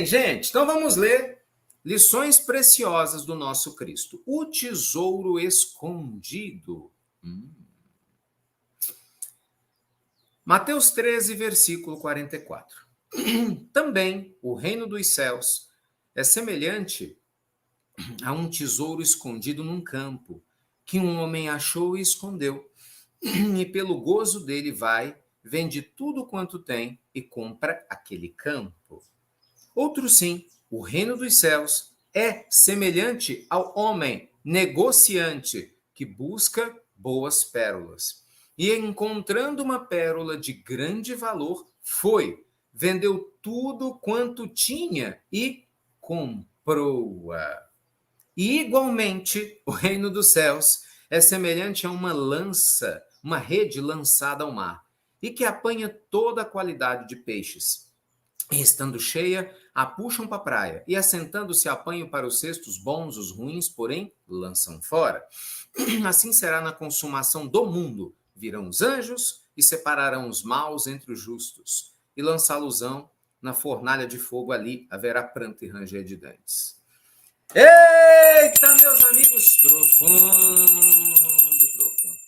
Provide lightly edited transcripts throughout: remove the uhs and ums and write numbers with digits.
Gente, então vamos ler lições preciosas do nosso Cristo. O tesouro escondido. Mateus 13, versículo 44. Também o reino dos céus é semelhante a um tesouro escondido num campo, que um homem achou e escondeu. E pelo gozo dele vai, vende tudo quanto tem e compra aquele campo. Outro sim, o reino dos céus é semelhante ao homem negociante que busca boas pérolas. E encontrando uma pérola de grande valor, foi, vendeu tudo quanto tinha e comprou-a. E igualmente, o reino dos céus é semelhante a uma lança, uma rede lançada ao mar, e que apanha toda a qualidade de peixes. E estando cheia, a puxam para a praia, e assentando-se apanham para os cestos bons, os ruins, porém, lançam fora. Assim será na consumação do mundo. Virão os anjos e separarão os maus entre os justos, e lançá-los-ão na fornalha de fogo, ali haverá pranto e ranger de dentes. Eita, meus amigos, profundo, profundo.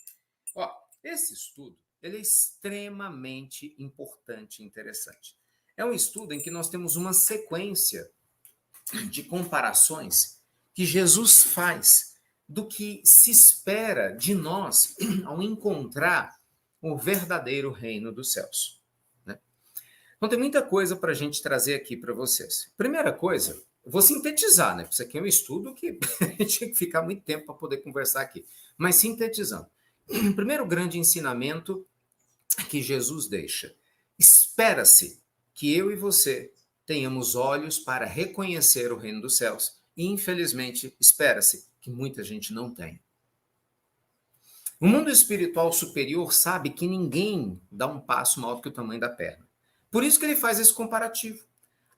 Ó, esse estudo, ele é extremamente importante e interessante. É um estudo em que nós temos uma sequência de comparações que Jesus faz do que se espera de nós ao encontrar o verdadeiro reino dos céus. Né? Então tem muita coisa para a gente trazer aqui para vocês. Primeira coisa, eu vou sintetizar, né? Isso aqui é um estudo que a gente tem que ficar muito tempo para poder conversar aqui. Mas sintetizando. O primeiro grande ensinamento que Jesus deixa. Espera-se que eu e você tenhamos olhos para reconhecer o reino dos céus. E, infelizmente, espera-se que muita gente não tenha. O mundo espiritual superior sabe que ninguém dá um passo maior que o tamanho da perna. Por isso que ele faz esse comparativo.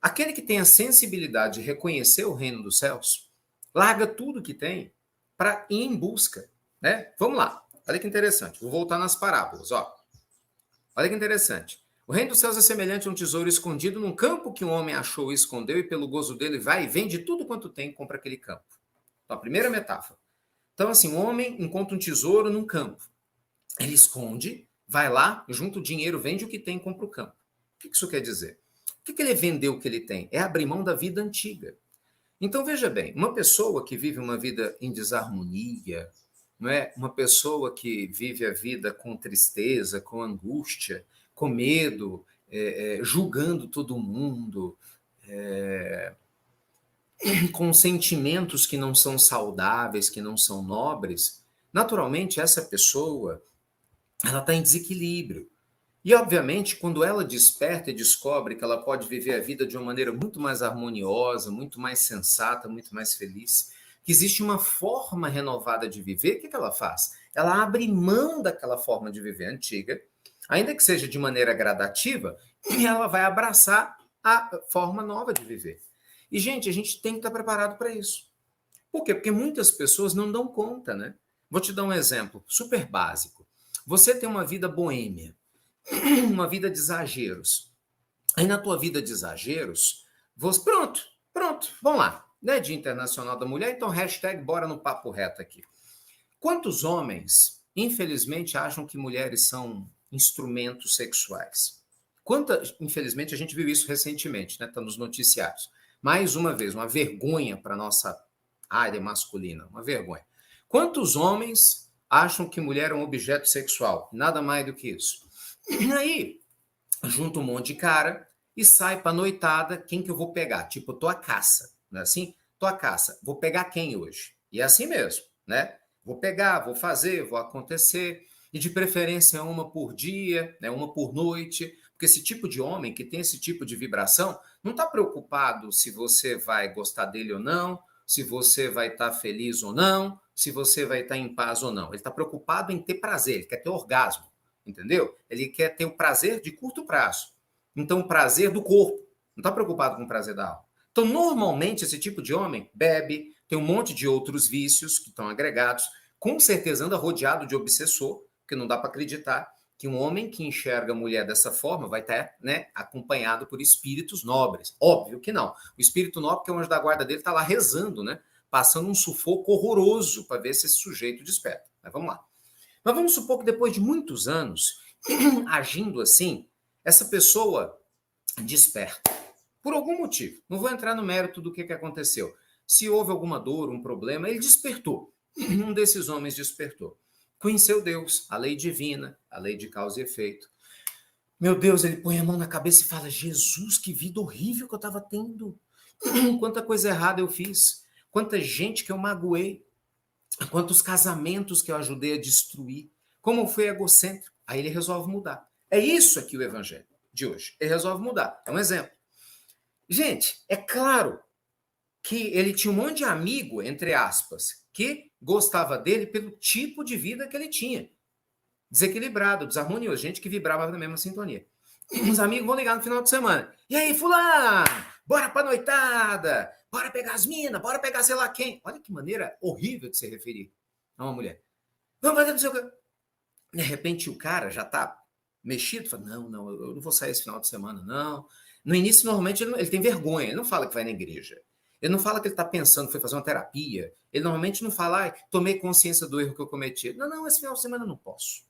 Aquele que tem a sensibilidade de reconhecer o reino dos céus, larga tudo que tem para ir em busca. Né? Vamos lá. Olha que interessante. Vou voltar nas parábolas. Ó. Olha que interessante. O reino dos céus é semelhante a um tesouro escondido num campo que um homem achou e escondeu, e pelo gozo dele vai e vende tudo quanto tem e compra aquele campo. Então, a primeira metáfora. Então, assim, o homem encontra um tesouro num campo. Ele esconde, vai lá, junta o dinheiro, vende o que tem e compra o campo. O que isso quer dizer? O que ele vendeu o que ele tem? É abrir mão da vida antiga. Então, veja bem, uma pessoa que vive uma vida em desarmonia, não é? Uma pessoa que vive a vida com tristeza, com angústia, com medo, julgando todo mundo, com sentimentos que não são saudáveis, que não são nobres, naturalmente essa pessoa ela está em desequilíbrio. E, obviamente, quando ela desperta e descobre que ela pode viver a vida de uma maneira muito mais harmoniosa, muito mais sensata, muito mais feliz, que existe uma forma renovada de viver, o que ela faz? Ela abre mão daquela forma de viver antiga, ainda que seja de maneira gradativa, e ela vai abraçar a forma nova de viver. E, gente, a gente tem que estar preparado para isso. Por quê? Porque muitas pessoas não dão conta, né? Vou te dar um exemplo super básico. Você tem uma vida boêmia, uma vida de exageros. Aí na tua vida de exageros, você... Pronto, vamos lá. Né? Dia Internacional da Mulher, então hashtag bora no papo reto aqui. Quantos homens, infelizmente, acham que mulheres são instrumentos sexuais? Infelizmente, a gente viu isso recentemente, né? Tá nos noticiários. Mais uma vez, uma vergonha para a nossa área masculina, uma vergonha. Quantos homens acham que mulher é um objeto sexual? Nada mais do que isso. E aí, junta um monte de cara e sai pra noitada, quem que eu vou pegar? Tipo, eu tô à caça, não é assim? Tô à caça, vou pegar quem hoje? E é assim mesmo, né? Vou pegar, vou fazer, vou acontecer, e de preferência uma por dia, né? Uma por noite, porque esse tipo de homem que tem esse tipo de vibração não está preocupado se você vai gostar dele ou não, se você vai estar feliz ou não, se você vai estar em paz ou não. Ele está preocupado em ter prazer, ele quer ter orgasmo. Entendeu? Ele quer ter o prazer de curto prazo. Então, o prazer do corpo. Não está preocupado com o prazer da alma. Então, normalmente, esse tipo de homem bebe, tem um monte de outros vícios que estão agregados, com certeza anda rodeado de obsessor, porque não dá para acreditar que um homem que enxerga a mulher dessa forma vai estar, né, acompanhado por espíritos nobres. Óbvio que não. O espírito nobre, que é o anjo da guarda dele, está lá rezando, né, passando um sufoco horroroso para ver se esse sujeito desperta. Mas vamos lá. Mas vamos supor que depois de muitos anos agindo assim, essa pessoa desperta. Por algum motivo. Não vou entrar no mérito do que aconteceu. Se houve alguma dor, um problema, ele despertou. Um desses homens despertou. Conheceu Deus, a lei divina, a lei de causa e efeito. Meu Deus, ele põe a mão na cabeça e fala: Jesus, que vida horrível que eu estava tendo. Quanta coisa errada eu fiz. Quanta gente que eu magoei. Quantos casamentos que eu ajudei a destruir. Como eu fui egocêntrico. Aí ele resolve mudar. É isso aqui o evangelho de hoje. Ele resolve mudar. É um exemplo. Gente, é claro que ele tinha um monte de amigo, entre aspas, que gostava dele pelo tipo de vida que ele tinha. Desequilibrado, desarmonioso, gente que vibrava na mesma sintonia. Os amigos vão ligar no final de semana. E aí, fulano, bora pra noitada, bora pegar as minas, bora pegar sei lá quem. Olha que maneira horrível de se referir a uma mulher. Vamos fazer não sei o quê. De repente o cara já tá mexido, fala: não, eu não vou sair esse final de semana, não. No início, normalmente, ele tem vergonha, ele não fala que vai na igreja. Ele não fala que ele está pensando, foi fazer uma terapia. Ele normalmente não fala: tomei consciência do erro que eu cometi. Não, esse final de semana eu não posso.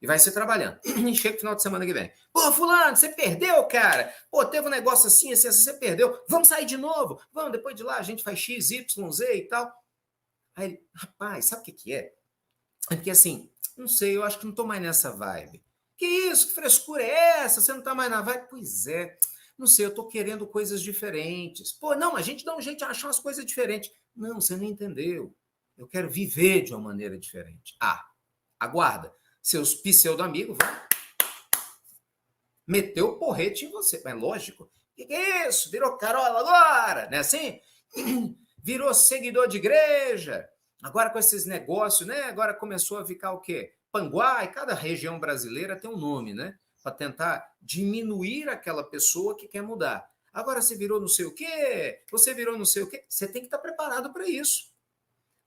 E vai se trabalhando. E chega o final de semana que vem. Pô, fulano, você perdeu, cara. Pô, teve um negócio assim, você perdeu. Vamos sair de novo. Vamos, depois de lá a gente faz X, Y, Z e tal. Aí ele: rapaz, sabe o que é? É porque assim, não sei, eu acho que não tô mais nessa vibe. Que isso? Que frescura é essa? Você não tá mais na vibe? Pois é. Não sei, eu tô querendo coisas diferentes. Pô, não, a gente dá um jeito de achar umas coisas diferentes. Não, você não entendeu. Eu quero viver de uma maneira diferente. Aguarda. Seus pseudo-amigos vão meter o porrete em você. Mas lógico. Que é isso? Virou carola agora? Não é assim? Virou seguidor de igreja. Agora com esses negócios, né? Agora começou a ficar o quê? Panguá, e cada região brasileira tem um nome, né? Para tentar diminuir aquela pessoa que quer mudar. Agora você virou não sei o quê, você virou não sei o quê. Você tem que estar preparado para isso.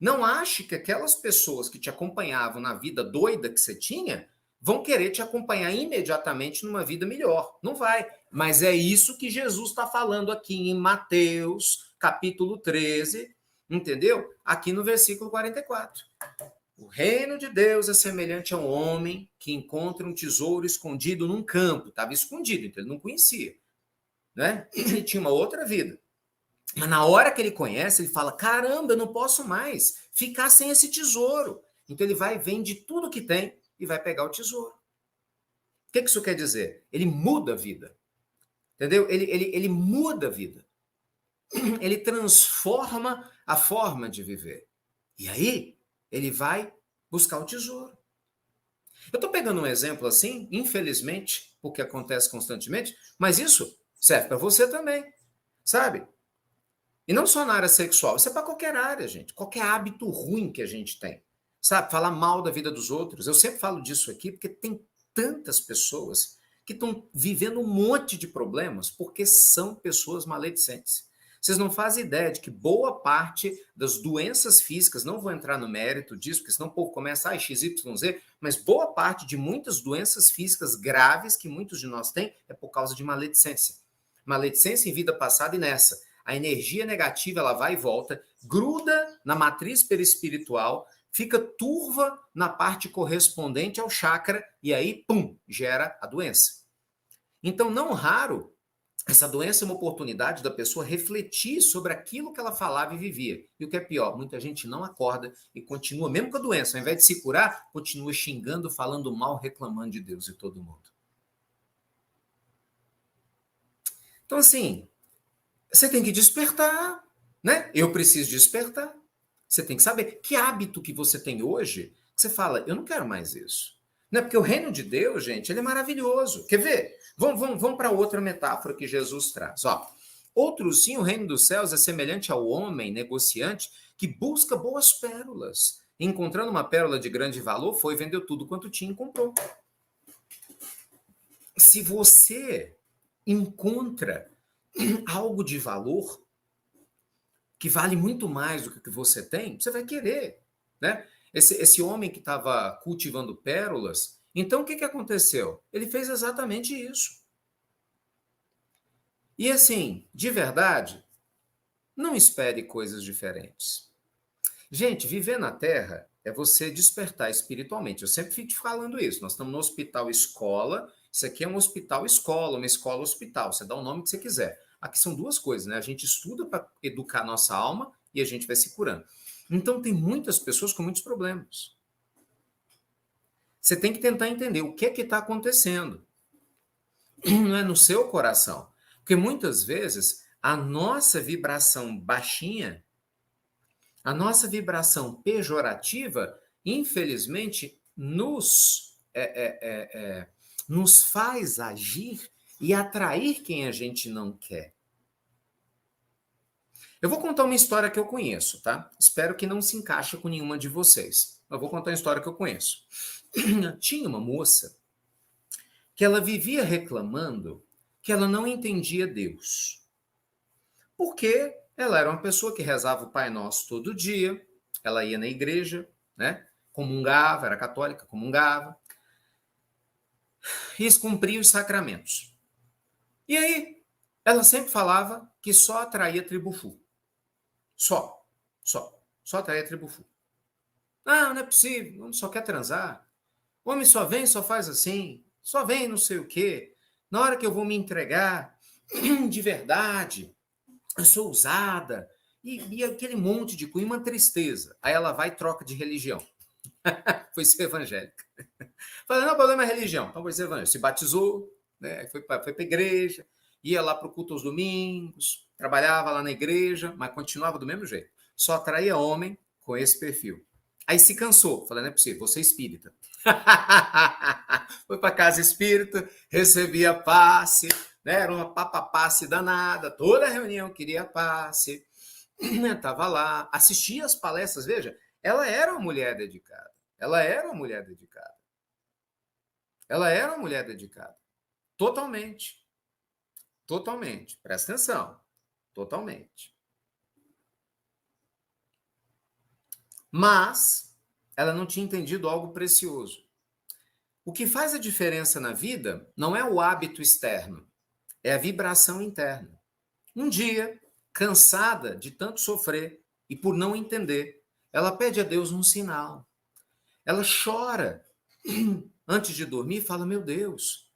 Não ache que aquelas pessoas que te acompanhavam na vida doida que você tinha vão querer te acompanhar imediatamente numa vida melhor. Não vai. Mas é isso que Jesus está falando aqui em Mateus, capítulo 13, entendeu? Aqui no versículo 44. O reino de Deus é semelhante a um homem que encontra um tesouro escondido num campo. Estava escondido, então ele não conhecia. Né? Ele tinha uma outra vida. Mas na hora que ele conhece, ele fala: caramba, eu não posso mais ficar sem esse tesouro. Então ele vai, vende tudo que tem e vai pegar o tesouro. O que isso quer dizer? Ele muda a vida. Entendeu? Ele muda a vida. Ele transforma a forma de viver. E aí, ele vai buscar o tesouro. Eu estou pegando um exemplo assim, infelizmente, porque acontece constantemente, mas isso serve para você também, sabe? E não só na área sexual, isso é para qualquer área, gente. Qualquer hábito ruim que a gente tem. Sabe? Falar mal da vida dos outros. Eu sempre falo disso aqui porque tem tantas pessoas que estão vivendo um monte de problemas porque são pessoas maledicentes. Vocês não fazem ideia de que boa parte das doenças físicas, não vou entrar no mérito disso, porque senão o povo começa a XYZ, mas boa parte de muitas doenças físicas graves que muitos de nós têm é por causa de maledicência. Maledicência em vida passada e nessa. A energia negativa ela vai e volta, gruda na matriz perispiritual, fica turva na parte correspondente ao chakra e aí, pum, gera a doença. Então, não raro, essa doença é uma oportunidade da pessoa refletir sobre aquilo que ela falava e vivia. E o que é pior, muita gente não acorda e continua, mesmo com a doença, ao invés de se curar, continua xingando, falando mal, reclamando de Deus e todo mundo. Então, assim, você tem que despertar, né? Eu preciso despertar. Você tem que saber que hábito que você tem hoje, que você fala: eu não quero mais isso. Não é porque o reino de Deus, gente, ele é maravilhoso. Quer ver? Vamos para outra metáfora que Jesus traz. Ó, outros sim, o reino dos céus é semelhante ao homem negociante que busca boas pérolas. Encontrando uma pérola de grande valor, foi, vendeu tudo quanto tinha e comprou. Se você encontra algo de valor que vale muito mais do que você tem, você vai querer, né? Esse homem que estava cultivando pérolas, Então, o que aconteceu? Ele fez exatamente isso. E assim, de verdade, não espere coisas diferentes. Gente, viver na Terra é você despertar espiritualmente. Eu sempre fico te falando isso. Nós estamos no hospital escola. Isso aqui é um hospital escola, uma escola hospital. Você dá o nome que você quiser. Aqui são duas coisas, né? A gente estuda para educar nossa alma e a gente vai se curando. Então, tem muitas pessoas com muitos problemas. Você tem que tentar entender o que está acontecendo. Não é no seu coração. Porque muitas vezes a nossa vibração baixinha, a nossa vibração pejorativa, infelizmente, nos faz agir e atrair quem a gente não quer. Eu vou contar uma história que eu conheço, tá? Espero que não se encaixe com nenhuma de vocês. Eu vou contar uma história que eu conheço. Tinha uma moça que ela vivia reclamando que ela não entendia Deus. Porque ela era uma pessoa que rezava o Pai Nosso todo dia, ela ia na igreja, né? Comungava, era católica, comungava, e cumpria os sacramentos. E aí, ela sempre falava que só atraía tribufu. Só atraía tribufu. Não é possível, o homem só quer transar. O homem só vem, só faz assim, só vem não sei o quê. Na hora que eu vou me entregar, de verdade, eu sou usada, e aquele monte de coisa, uma tristeza. Aí ela vai e troca de religião. Foi ser evangélica. Fala, não, o problema é religião. Então, foi ser evangélica. Se batizou, né? Foi para a igreja, ia lá para o culto aos domingos, trabalhava lá na igreja, mas continuava do mesmo jeito. Só atraía homem com esse perfil. Aí se cansou. Falei, não é possível, você é espírita. Foi para casa espírita, recebia passe, né? Era uma papapasse danada, toda reunião queria passe, estava lá, assistia as palestras, veja, ela era uma mulher dedicada, ela era uma mulher dedicada, ela era uma mulher dedicada, totalmente, presta atenção, totalmente. Mas ela não tinha entendido algo precioso. O que faz a diferença na vida não é o hábito externo, é a vibração interna. Um dia, cansada de tanto sofrer e por não entender, ela pede a Deus um sinal. Ela chora antes de dormir e fala: meu Deus,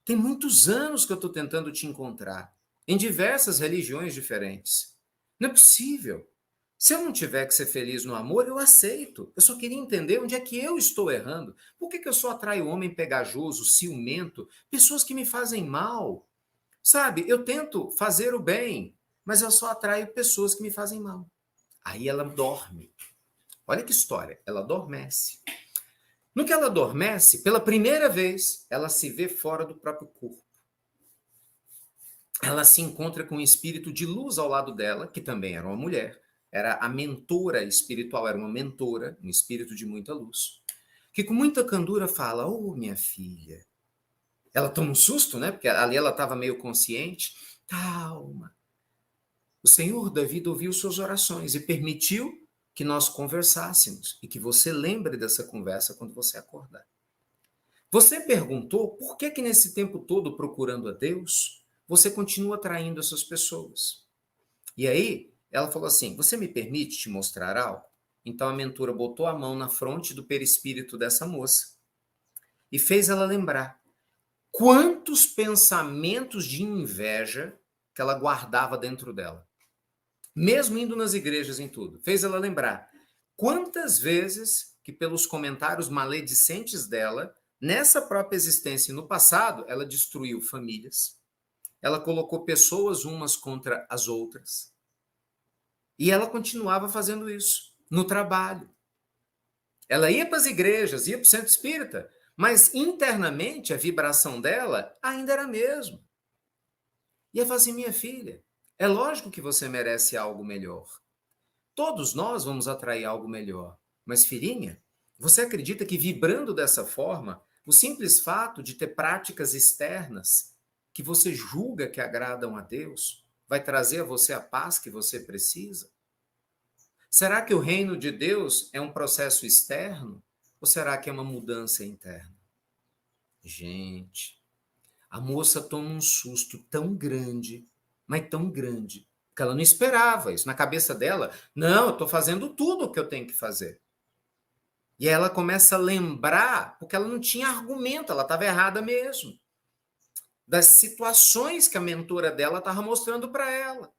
tem muitos anos que eu estou tentando te encontrar, em diversas religiões diferentes. Não é possível. Se eu não tiver que ser feliz no amor, eu aceito. Eu só queria entender onde é que eu estou errando. Por que eu só atraio homem pegajoso, ciumento, pessoas que me fazem mal? Sabe, eu tento fazer o bem, mas eu só atraio pessoas que me fazem mal. Aí ela dorme. Olha que história, ela adormece. No que ela adormece, pela primeira vez, ela se vê fora do próprio corpo. Ela se encontra com um espírito de luz ao lado dela, que também era uma mulher, era a mentora espiritual, era uma mentora, um espírito de muita luz, que com muita candura fala: "Oh, minha filha". Ela toma um susto, né? Porque ali ela estava meio consciente. Calma. O Senhor da vida ouviu suas orações e permitiu que nós conversássemos e que você lembre dessa conversa quando você acordar. Você perguntou por que nesse tempo todo procurando a Deus, você continua atraindo essas pessoas. E aí, ela falou assim: você me permite te mostrar algo? Então a mentora botou a mão na fronte do perispírito dessa moça e fez ela lembrar quantos pensamentos de inveja que ela guardava dentro dela. Mesmo indo nas igrejas em tudo. Fez ela lembrar quantas vezes que pelos comentários maledicentes dela, nessa própria existência e no passado, ela destruiu famílias. Ela colocou pessoas umas contra as outras. E ela continuava fazendo isso no trabalho. Ela ia para as igrejas, ia para o centro espírita, mas internamente a vibração dela ainda era a mesma. E ela falou assim: minha filha, é lógico que você merece algo melhor. Todos nós vamos atrair algo melhor. Mas, filhinha, você acredita que vibrando dessa forma, o simples fato de ter práticas externas que você julga que agradam a Deus, vai trazer a você a paz que você precisa? Será que o reino de Deus é um processo externo? Ou será que é uma mudança interna? Gente, a moça toma um susto tão grande, mas tão grande, que ela não esperava isso. Na cabeça dela, não, eu estou fazendo tudo o que eu tenho que fazer. E aí ela começa a lembrar, porque ela não tinha argumento, ela estava errada mesmo, das situações que a mentora dela estava mostrando para ela.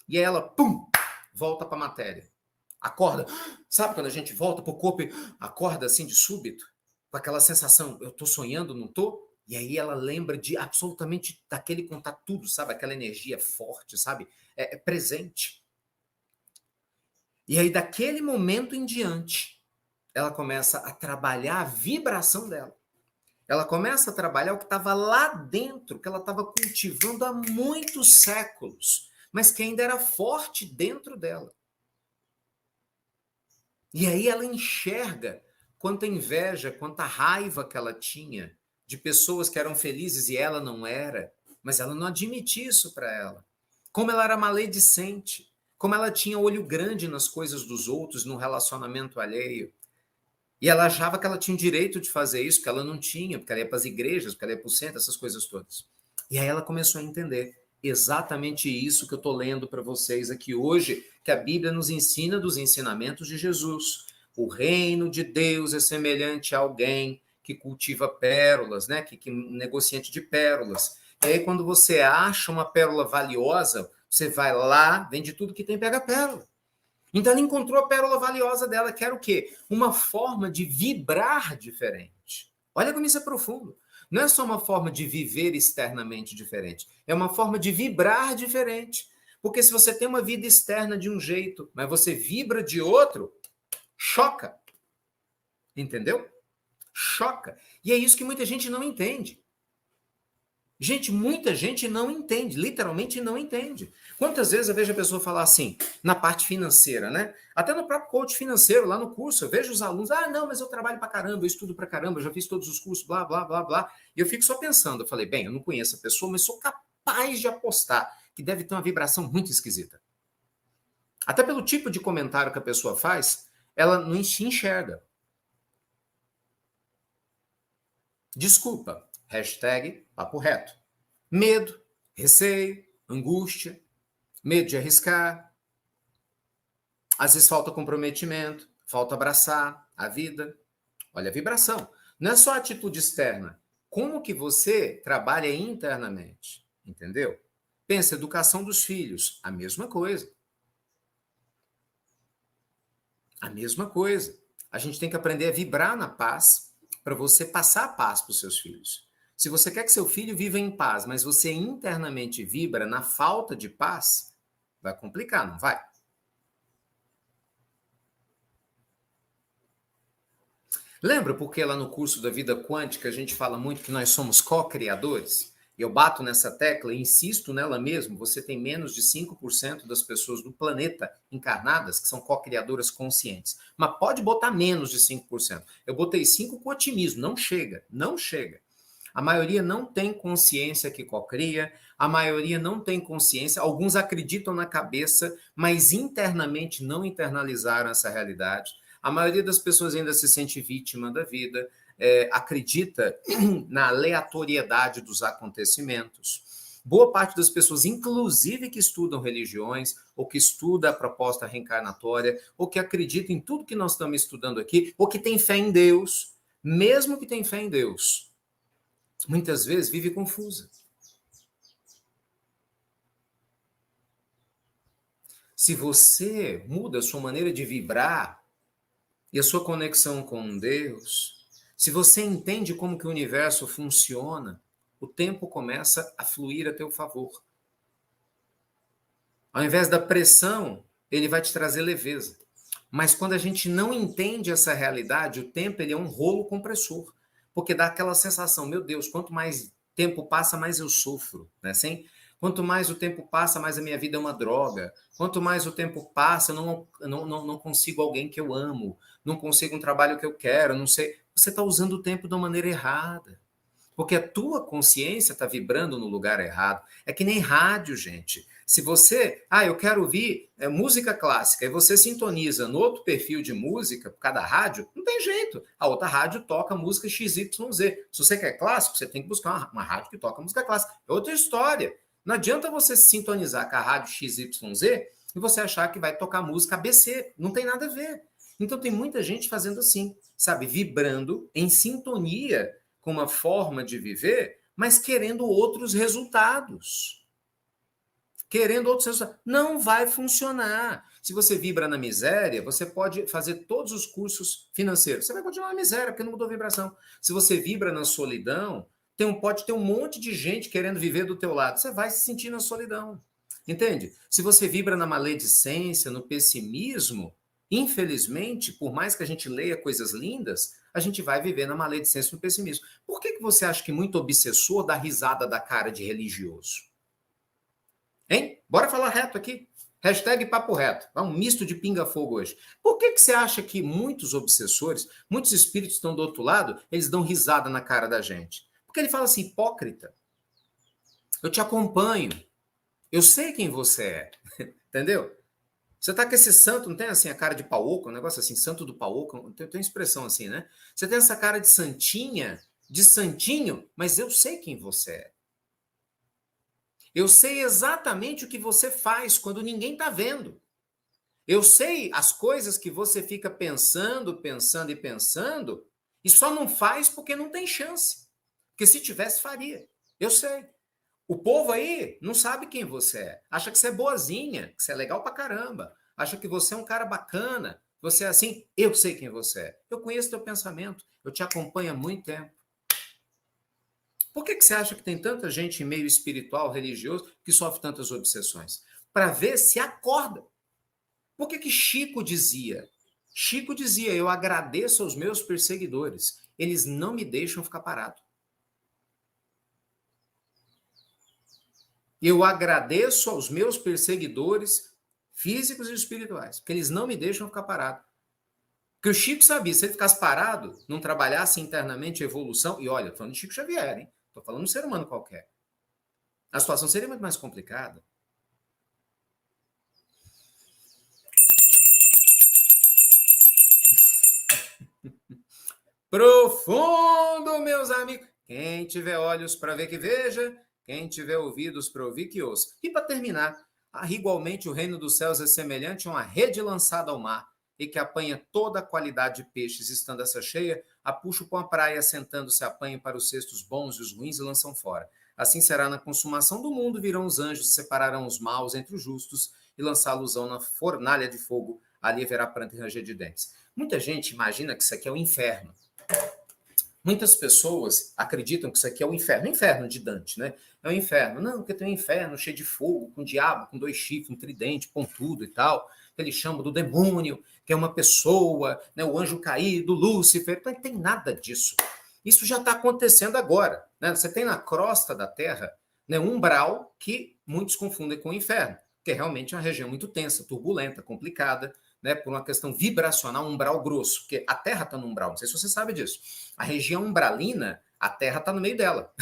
E aí ela, pum, volta para a matéria. Acorda. Sabe quando a gente volta para o corpo e acorda assim de súbito? Com aquela sensação, eu estou sonhando, não estou? E aí ela lembra de absolutamente daquele contato tudo, sabe? Aquela energia forte, sabe? É presente. E aí daquele momento em diante, ela começa a trabalhar a vibração dela. Ela começa a trabalhar o que estava lá dentro, que ela estava cultivando há muitos séculos, mas que ainda era forte dentro dela. E aí ela enxerga quanta inveja, quanta raiva que ela tinha de pessoas que eram felizes e ela não era, mas ela não admitia isso para ela. Como ela era maledicente, como ela tinha olho grande nas coisas dos outros, no relacionamento alheio. E ela achava que ela tinha o direito de fazer isso, que ela não tinha, porque ela ia para as igrejas, porque ela ia para o centro, essas coisas todas. E aí ela começou a entender exatamente isso que eu estou lendo para vocês aqui hoje, que a Bíblia nos ensina dos ensinamentos de Jesus. O reino de Deus é semelhante a alguém que cultiva pérolas, né? Que negociante de pérolas. E aí, quando você acha uma pérola valiosa, você vai lá, vende tudo que tem, pega a pérola. Então ela encontrou a pérola valiosa dela, que era o quê? Uma forma de vibrar diferente. Olha como isso é profundo. Não é só uma forma de viver externamente diferente, é uma forma de vibrar diferente. Porque se você tem uma vida externa de um jeito, mas você vibra de outro, choca. Entendeu? Choca. E é isso que muita gente não entende. Gente, muita gente não entende, literalmente não entende. Quantas vezes eu vejo a pessoa falar assim, na parte financeira, né? Até no próprio coach financeiro, lá no curso, eu vejo os alunos, não, mas eu trabalho pra caramba, eu estudo pra caramba, eu já fiz todos os cursos, blá, blá, blá, blá. E eu fico só pensando, eu falei, bem, eu não conheço a pessoa, mas sou capaz de apostar que deve ter uma vibração muito esquisita. Até pelo tipo de comentário que a pessoa faz, ela não se enxerga. Desculpa, hashtag papo reto. Medo, receio, angústia, medo de arriscar. Às vezes falta comprometimento, falta abraçar a vida. Olha a vibração. Não é só a atitude externa. Como que você trabalha internamente? Entendeu? Pensa, educação dos filhos, a mesma coisa. A mesma coisa. A gente tem que aprender a vibrar na paz para você passar a paz para os seus filhos. Se você quer que seu filho viva em paz, mas você internamente vibra na falta de paz, vai complicar, não vai? Lembra porque lá no curso da vida quântica a gente fala muito que nós somos co-criadores? Eu bato nessa tecla e insisto nela mesmo. Você tem menos de 5% das pessoas do planeta encarnadas que são co-criadoras conscientes. Mas pode botar menos de 5%. Eu botei 5% com otimismo. Não chega, não chega. A maioria não tem consciência que cocria, a maioria não tem consciência, alguns acreditam na cabeça, mas internamente não internalizaram essa realidade. A maioria das pessoas ainda se sente vítima da vida, acredita na aleatoriedade dos acontecimentos. Boa parte das pessoas, inclusive que estudam religiões, ou que estuda a proposta reencarnatória, ou que acredita em tudo que nós estamos estudando aqui, ou que tem fé em Deus, mesmo que tem fé em Deus, muitas vezes vive confusa. Se você muda a sua maneira de vibrar e a sua conexão com Deus, se você entende como que o universo funciona, o tempo começa a fluir a teu favor. Ao invés da pressão, ele vai te trazer leveza. Mas quando a gente não entende essa realidade, o tempo ele é um rolo compressor. Porque dá aquela sensação, meu Deus, quanto mais tempo passa, mais eu sofro, né? Assim? Quanto mais o tempo passa, mais a minha vida é uma droga. Quanto mais o tempo passa, eu não consigo alguém que eu amo, não consigo um trabalho que eu quero, não sei. Você está usando o tempo de uma maneira errada. Porque a tua consciência está vibrando no lugar errado. É que nem rádio, gente. Se você, eu quero ouvir música clássica, e você sintoniza no outro perfil de música, por cada rádio, não tem jeito. A outra rádio toca música XYZ. Se você quer clássico, você tem que buscar uma rádio que toca música clássica. É outra história. Não adianta você se sintonizar com a rádio XYZ e você achar que vai tocar música ABC. Não tem nada a ver. Então tem muita gente fazendo assim, sabe? Vibrando em sintonia com uma forma de viver, mas querendo outros resultados. Querendo outros resultados. Não vai funcionar. Se você vibra na miséria, você pode fazer todos os cursos financeiros. Você vai continuar na miséria, porque não mudou a vibração. Se você vibra na solidão, pode ter um monte de gente querendo viver do teu lado. Você vai se sentir na solidão. Entende? Se você vibra na maledicência, no pessimismo, infelizmente, por mais que a gente leia coisas lindas, a gente vai viver na maledicência e no pessimismo. Por que você acha que muito obsessor dá risada da cara de religioso? Hein? Bora falar reto aqui. Hashtag papo reto. Um misto de pinga-fogo hoje. Por que você acha que muitos obsessores, muitos espíritos estão do outro lado, eles dão risada na cara da gente? Porque ele fala assim, hipócrita, eu te acompanho, eu sei quem você é, entendeu? Você tá com esse santo, não tem assim a cara de pau oco, um negócio assim, santo do pau oco, tem expressão assim, né? Você tem essa cara de santinha, de santinho, mas eu sei quem você é. Eu sei exatamente o que você faz quando ninguém tá vendo. Eu sei as coisas que você fica pensando, pensando e pensando, e só não faz porque não tem chance. Porque se tivesse, faria. Eu sei. O povo aí não sabe quem você é. Acha que você é boazinha, que você é legal pra caramba. Acha que você é um cara bacana. Você é assim, eu sei quem você é. Eu conheço teu pensamento. Eu te acompanho há muito tempo. Por que você acha que tem tanta gente em meio espiritual, religioso, que sofre tantas obsessões? Para ver se acorda. Por que Chico dizia? Chico dizia, eu agradeço aos meus perseguidores. Eles não me deixam ficar parado. Eu agradeço aos meus perseguidores físicos e espirituais, porque eles não me deixam ficar parado. Porque o Chico sabia, se ele ficasse parado, não trabalhasse internamente a evolução, e olha, estou falando de Chico Xavier, hein? Estou falando de um ser humano qualquer. A situação seria muito mais complicada. Profundo, meus amigos. Quem tiver olhos para ver que veja, quem tiver ouvidos para ouvir que ouça. E para terminar, igualmente o reino dos céus é semelhante a uma rede lançada ao mar e que apanha toda a qualidade de peixes, estando essa cheia, a puxo com a praia, sentando-se apanha para os cestos bons e os ruins e lançam fora. Assim será na consumação do mundo, virão os anjos, separarão os maus entre os justos e lançá-los na fornalha de fogo, ali haverá pranto e ranger de dentes. Muita gente imagina que isso aqui é o inferno. Muitas pessoas acreditam que isso aqui é o inferno de Dante, né? É o inferno. Não, porque tem um inferno cheio de fogo, com diabo, com 2 chifres, um tridente, pontudo e tal. Que eles chamam do demônio, que é uma pessoa, né? O anjo caído, Lúcifer. Não tem nada disso. Isso já está acontecendo agora, né? Você tem na crosta da Terra, né, um umbral que muitos confundem com o inferno, que é realmente uma região muito tensa, turbulenta, complicada, né, por uma questão vibracional, um umbral grosso, porque a Terra está no umbral, não sei se você sabe disso. A região umbralina, a Terra está no meio dela.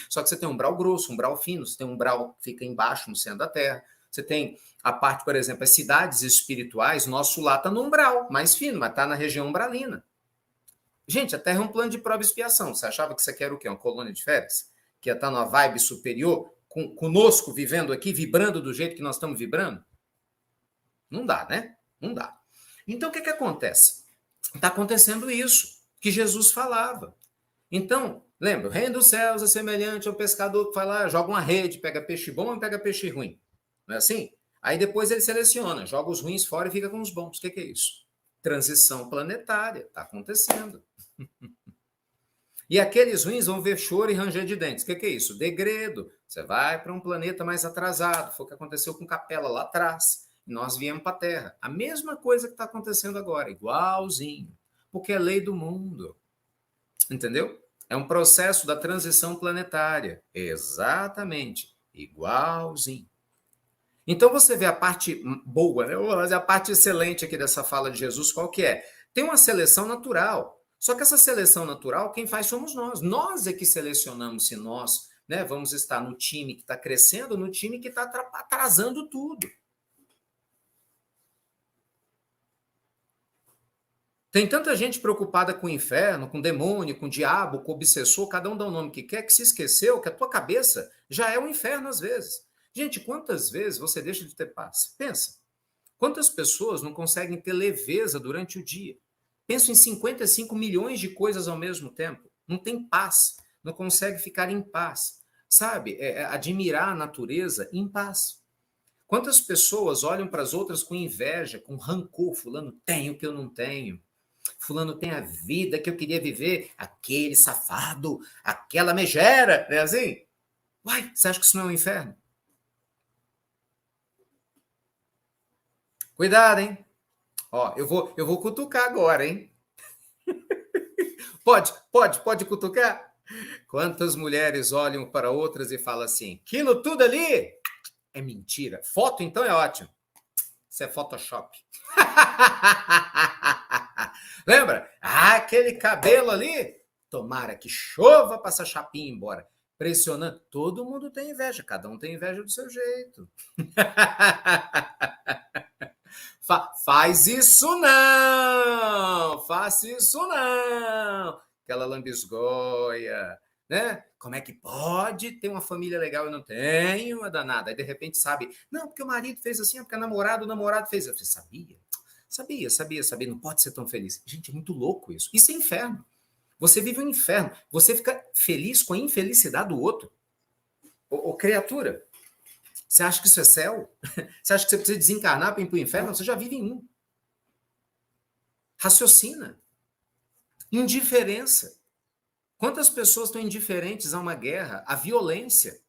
Só que você tem um umbral grosso, um umbral fino, você tem um umbral que fica embaixo, no centro da Terra. Você tem a parte, por exemplo, as cidades espirituais, nosso lá está no umbral, mais fino, mas está na região umbralina. Gente, a Terra é um plano de prova e expiação. Você achava que isso aqui era o quê? Uma colônia de férias? Que ia estar numa vibe superior, conosco, vivendo aqui, vibrando do jeito que nós estamos vibrando? Não dá, né? Não dá. Então, o que acontece? Está acontecendo isso que Jesus falava. Então, lembra, o reino dos céus é semelhante ao pescador que vai lá, joga uma rede, pega peixe bom e pega peixe ruim. Não é assim? Aí depois ele seleciona, joga os ruins fora e fica com os bons. O que é isso? Transição planetária. Está acontecendo. E aqueles ruins vão ver choro e ranger de dentes. O que é isso? Degredo. Você vai para um planeta mais atrasado. Foi o que aconteceu com Capela lá atrás. Nós viemos para a Terra. A mesma coisa que está acontecendo agora, igualzinho. Porque é lei do mundo. Entendeu? É um processo da transição planetária. Exatamente. Igualzinho. Então você vê a parte boa, né? A parte excelente aqui dessa fala de Jesus, qual que é? Tem uma seleção natural. Só que essa seleção natural, quem faz somos nós. Nós é que selecionamos se nós né? Vamos estar no time que está crescendo, no time que está atrasando tudo. Tem tanta gente preocupada com o inferno, com o demônio, com o diabo, com o obsessor, cada um dá o nome que quer, que se esqueceu que a tua cabeça já é um inferno às vezes. Gente, quantas vezes você deixa de ter paz? Pensa. Quantas pessoas não conseguem ter leveza durante o dia? Penso em 55 milhões de coisas ao mesmo tempo. Não tem paz, não consegue ficar em paz. Sabe, admirar a natureza em paz. Quantas pessoas olham para as outras com inveja, com rancor, fulano tem o que eu não tenho. Fulano tem a vida que eu queria viver, aquele safado, aquela megera, não é assim? Uai, você acha que isso não é um inferno? Cuidado, hein? Ó, eu vou cutucar agora, hein? Pode cutucar? Quantas mulheres olham para outras e falam assim, aquilo tudo ali é mentira. Foto, então, é ótimo. Isso é Photoshop. Lembra? Ah, aquele cabelo ali, tomara que chova para essa chapinha ir embora. Pressionando. Todo mundo tem inveja, cada um tem inveja do seu jeito. Faz isso não! Faça isso não! Aquela lambisgoia, né? Como é que pode ter uma família legal e eu não tenho? É danada. Aí, de repente, sabe, não, porque o marido fez assim, porque o namorado fez. Eu falei, sabia. Não pode ser tão feliz. Gente, é muito louco isso. Isso é inferno. Você vive um inferno. Você fica feliz com a infelicidade do outro. Ô, criatura, você acha que isso é céu? Você acha que você precisa desencarnar para ir para o inferno? Você já vive em um. Raciocina. Indiferença. Quantas pessoas estão indiferentes a uma guerra, à violência?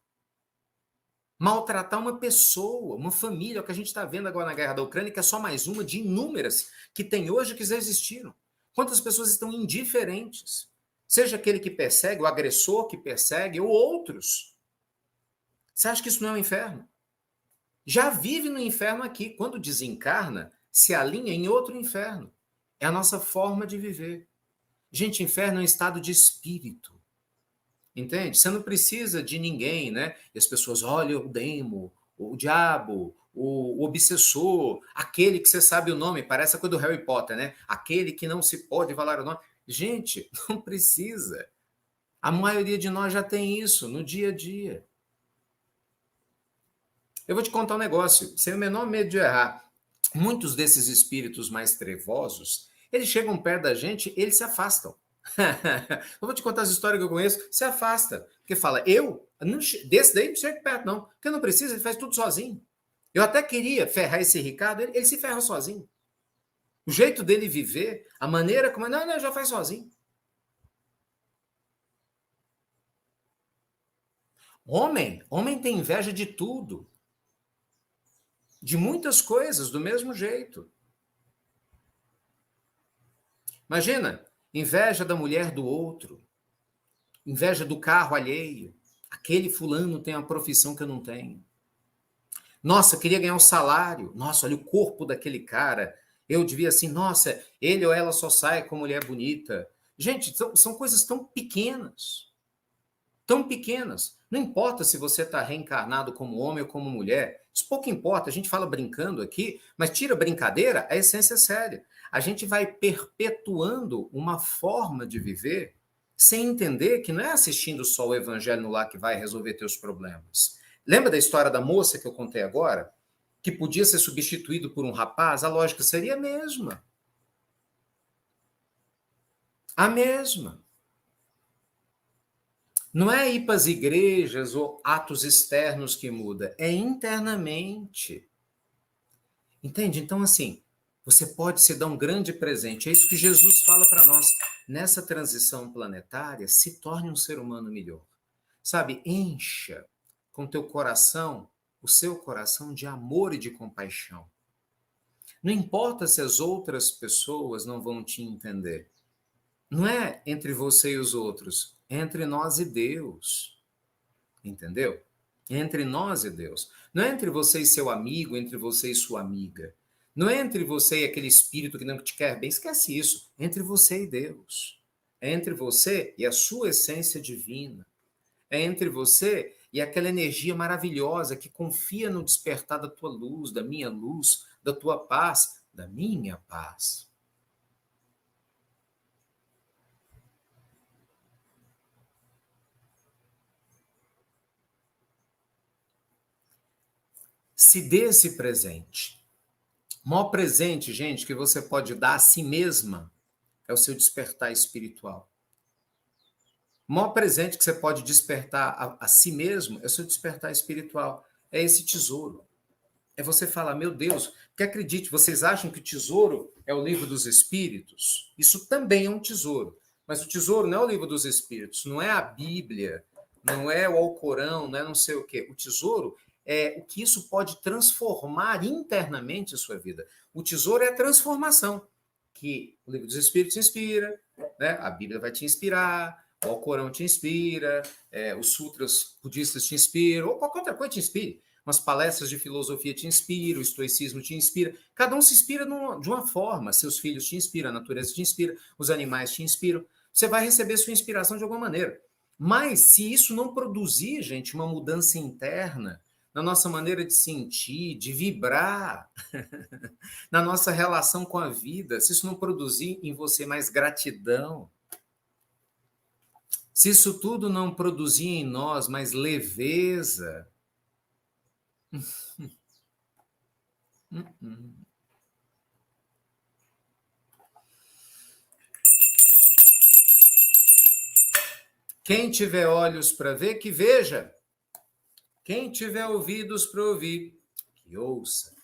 Maltratar uma pessoa, uma família, o que a gente está vendo agora na guerra da Ucrânia, que é só mais uma de inúmeras que tem hoje que já existiram. Quantas pessoas estão indiferentes? Seja aquele que persegue, o agressor que persegue, ou outros. Você acha que isso não é um inferno? Já vive no inferno aqui. Quando desencarna, se alinha em outro inferno. É a nossa forma de viver. Gente, inferno é um estado de espírito. Entende? Você não precisa de ninguém, né? E as pessoas olham o demo, o diabo, o obsessor, aquele que você sabe o nome, parece a coisa do Harry Potter, né? Aquele que não se pode falar o nome. Gente, não precisa. A maioria de nós já tem isso no dia a dia. Eu vou te contar um negócio, sem o menor medo de errar. Muitos desses espíritos mais trevosos, eles chegam perto da gente, eles se afastam. Eu vou te contar as histórias que eu conheço, se afasta. Porque fala, desse daí não chego perto não, porque não precisa, ele faz tudo sozinho. Eu até queria ferrar esse Ricardo, ele se ferra sozinho. O jeito dele viver, a maneira como... Não, já faz sozinho. Homem tem inveja de tudo. De muitas coisas, do mesmo jeito. Imagina, inveja da mulher do outro, inveja do carro alheio. Aquele fulano tem uma profissão que eu não tenho. Nossa, eu queria ganhar um salário. Nossa, olha o corpo daquele cara. Eu devia assim, nossa, ele ou ela só sai com mulher bonita. Gente, são coisas tão pequenas. Tão pequenas. Não importa se você está reencarnado como homem ou como mulher. Isso pouco importa. A gente fala brincando aqui, mas tira a brincadeira, a essência é séria. A gente vai perpetuando uma forma de viver sem entender que não é assistindo só o evangelho no lar que vai resolver teus problemas. Lembra da história da moça que eu contei agora? Que podia ser substituído por um rapaz? A lógica seria a mesma. A mesma. Não é ir para as igrejas ou atos externos que muda, é internamente. Entende? Então, assim, você pode se dar um grande presente. É isso que Jesus fala para nós. Nessa transição planetária, se torne um ser humano melhor. Sabe, encha com teu coração, o seu coração de amor e de compaixão. Não importa se as outras pessoas não vão te entender. Não é entre você e os outros, é entre nós e Deus. Entendeu? É entre nós e Deus. Não é entre você e seu amigo, entre você e sua amiga. Não é entre você e aquele espírito que não te quer bem, esquece isso. É entre você e Deus. É entre você e a sua essência divina. É entre você e aquela energia maravilhosa que confia no despertar da tua luz, da tua paz, da minha paz. Se dê esse presente. O maior presente, gente, que você pode dar a si mesma é o seu despertar espiritual. O maior presente que você pode despertar a si mesmo é o seu despertar espiritual. É esse tesouro. É você falar, meu Deus, porque acredite, vocês acham que o tesouro é o livro dos espíritos? Isso também é um tesouro. Mas o tesouro não é o livro dos espíritos, não é a Bíblia, não é o Alcorão, não é não sei o quê. O tesouro é o que isso pode transformar internamente a sua vida. O tesouro é a transformação que o livro dos espíritos inspira, né? A Bíblia vai te inspirar, o Alcorão te inspira, os sutras budistas te inspiram, ou qualquer outra coisa te inspire. Umas palestras de filosofia te inspiram, o estoicismo te inspira. Cada um se inspira de uma forma. Seus filhos te inspiram, a natureza te inspira, os animais te inspiram. Você vai receber sua inspiração de alguma maneira. Mas se isso não produzir, gente, uma mudança interna na nossa maneira de sentir, de vibrar, na nossa relação com a vida, se isso não produzir em você mais gratidão, se isso tudo não produzir em nós mais leveza, quem tiver olhos para ver, que veja. Quem tiver ouvidos para ouvir, que ouça.